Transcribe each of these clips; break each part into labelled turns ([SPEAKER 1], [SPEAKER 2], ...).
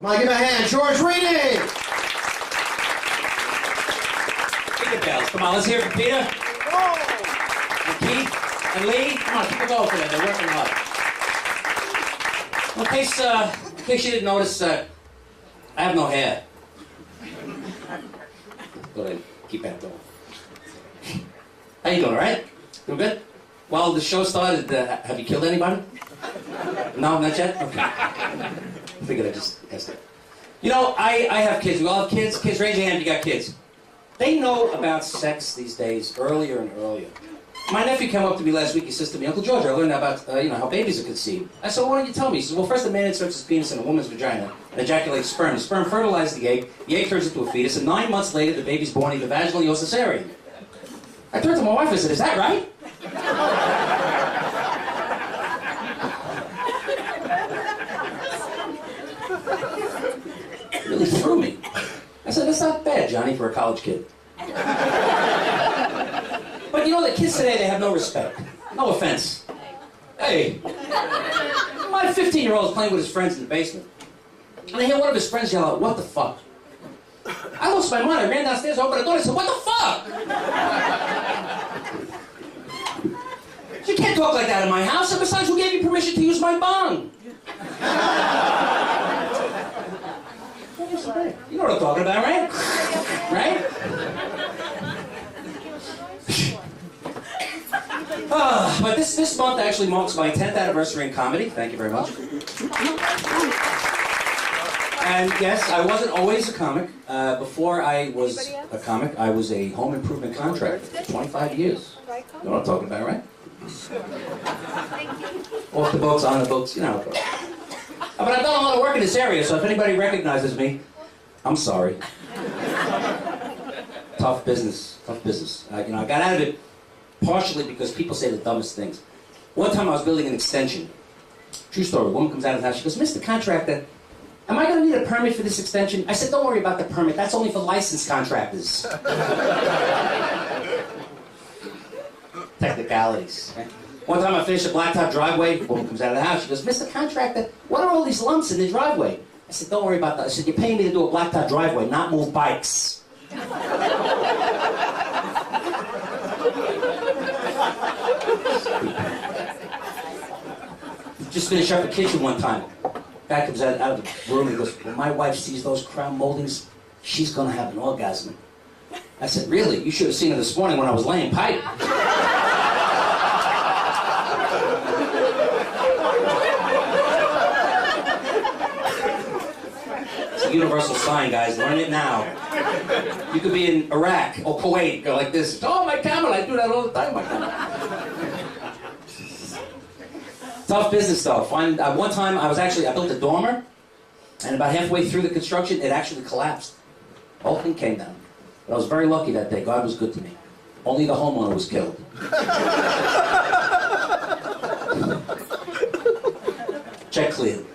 [SPEAKER 1] Come on, give him a hand, George Rini!
[SPEAKER 2] Pick the bells. Come on, let's hear it from Peter. And Keith and Lee. Come on, keep it going for them. They're working hard. Well, in case you didn't notice, I have no hair. Go ahead, keep that going. How you doing, all right? Doing good? Well, the show started. Have you killed anybody? No, not yet? Okay. I figured I'd just ask that. You know, I have kids. We all have kids. Kids, raise your hand if you got kids. They know about sex these days earlier and earlier. My nephew came up to me last week. He says to me, Uncle George, I learned about, how babies are conceived. I said, well, why don't you tell me? He says, well, first a man inserts his penis in a woman's vagina and ejaculates sperm. The sperm fertilizes the egg turns into a fetus, and 9 months later, the baby's born either vaginally or cesarean. I turned to my wife and said, is that right? It really threw me. I said, that's not bad, Johnny, for a college kid. But you know, the kids today, they have no respect. No offense. Hey, my 15-year-old is playing with his friends in the basement. And I hear one of his friends yell out, what the fuck? I lost my mind. I ran downstairs, opened the door, and I said, what the fuck? You can't talk like that in my house, and besides, who gave you permission to use my bong? You know what I'm talking about, right? Right? But this month actually marks my 10th anniversary in comedy. Thank you very much. And yes, I wasn't always a comic. Before I was a comic, I was a home improvement contractor for 25 years. You know what I'm talking about, right? Off the books, on the books, you know. But I've done a lot of work in this area, so if anybody recognizes me, I'm sorry. Tough business, tough business. I got out of it partially because people say the dumbest things. One time I was building an extension. True story. A woman comes out of the house. She goes, Mr. Contractor, am I going to need a permit for this extension? I said, don't worry about the permit. That's only for licensed contractors. Technicalities. Right? One time I finished a blacktop driveway. A woman comes out of the house. She goes, Mr. Contractor, what are all these lumps in the driveway? I said, don't worry about that. I said, you're paying me to do a blacktop driveway, not move bikes. Just finished up a kitchen one time. Guy comes out of the room and he goes, when my wife sees those crown moldings, she's going to have an orgasm. I said, really? You should have seen her this morning when I was laying pipe. It's a universal sign, guys. Learn it now. You could be in Iraq or Kuwait, go like this. Oh, my camera, I do that all the time, my camera. Tough business stuff. One time, I built a dormer, and about halfway through the construction, it actually collapsed. The whole thing came down. But I was very lucky that day. God was good to me. Only the homeowner was killed. Check cleared.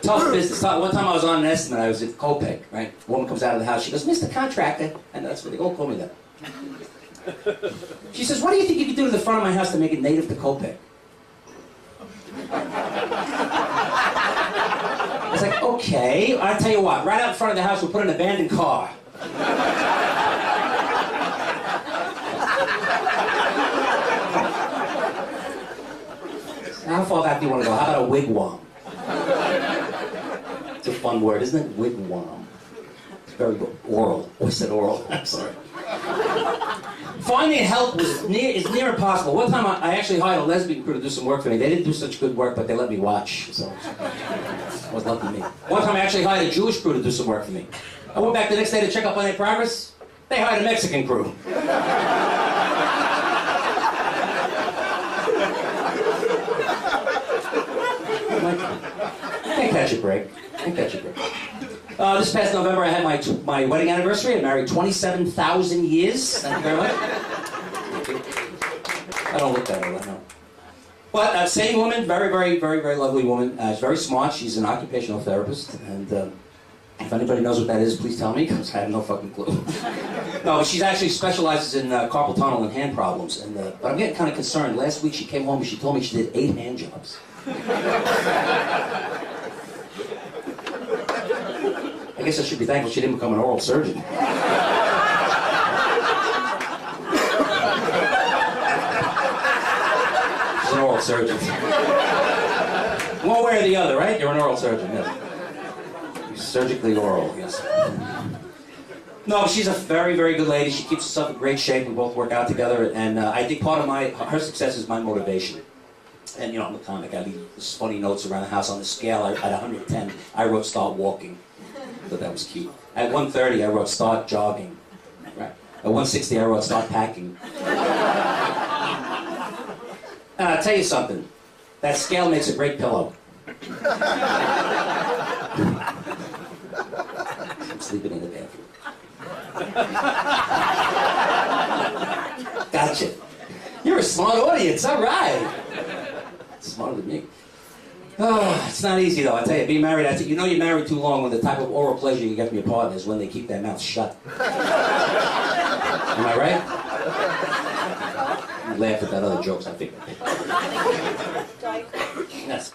[SPEAKER 2] Tough business. One time I was on an estimate. I was at Copec, right? A woman comes out of the house. She goes, Mr. Contractor. And that's what they all call me that. She says, what do you think you could do to the front of my house to make it native to Copec? I was like, okay. I'll tell you what. Right out in front of the house, we'll put an abandoned car. How far back do you want to go? How about a wigwam? It's a fun word, isn't it? Wigwam. It's very oral. Oh, I said oral. I'm sorry. Finding help is near impossible. One time I actually hired a lesbian crew to do some work for me. They didn't do such good work, but they let me watch. So it was lucky me. One time I actually hired a Jewish crew to do some work for me. I went back the next day to check up on their progress. They hired a Mexican crew. Can't catch a break. Can't catch a break. This past November, I had my wedding anniversary. I married 27,000 years. Thank you very much. I don't look that old, I know. But same woman, very, very, very, very lovely woman. She's very smart. She's an occupational therapist. And if anybody knows what that is, please tell me, because I have no fucking clue. No, she actually specializes in carpal tunnel and hand problems. But I'm getting kind of concerned. Last week, she came home and she told me she did 8 hand jobs. I guess I should be thankful she didn't become an oral surgeon. She's an oral surgeon. One way or the other, right? You're an oral surgeon, yes. You're surgically oral, yes. No, she's a very, very good lady. She keeps herself in great shape. We both work out together, and I think part of her success is my motivation. And, you know, I'm a comic. I leave these funny notes around the house on the scale. At 110, I wrote start walking. I thought that was cute. At 130, I wrote start jogging. Right. At 160, I wrote start packing. And I'll tell you something. That scale makes a great pillow. I'm sleeping in the bathroom. Gotcha. You're a smart audience, all right. Smarter than me. Oh, it's not easy though, I tell you, being married, you know you're married too long when the type of oral pleasure you get from your partner is when they keep their mouths shut. Am I right? You laugh at that other jokes, I think. Yes.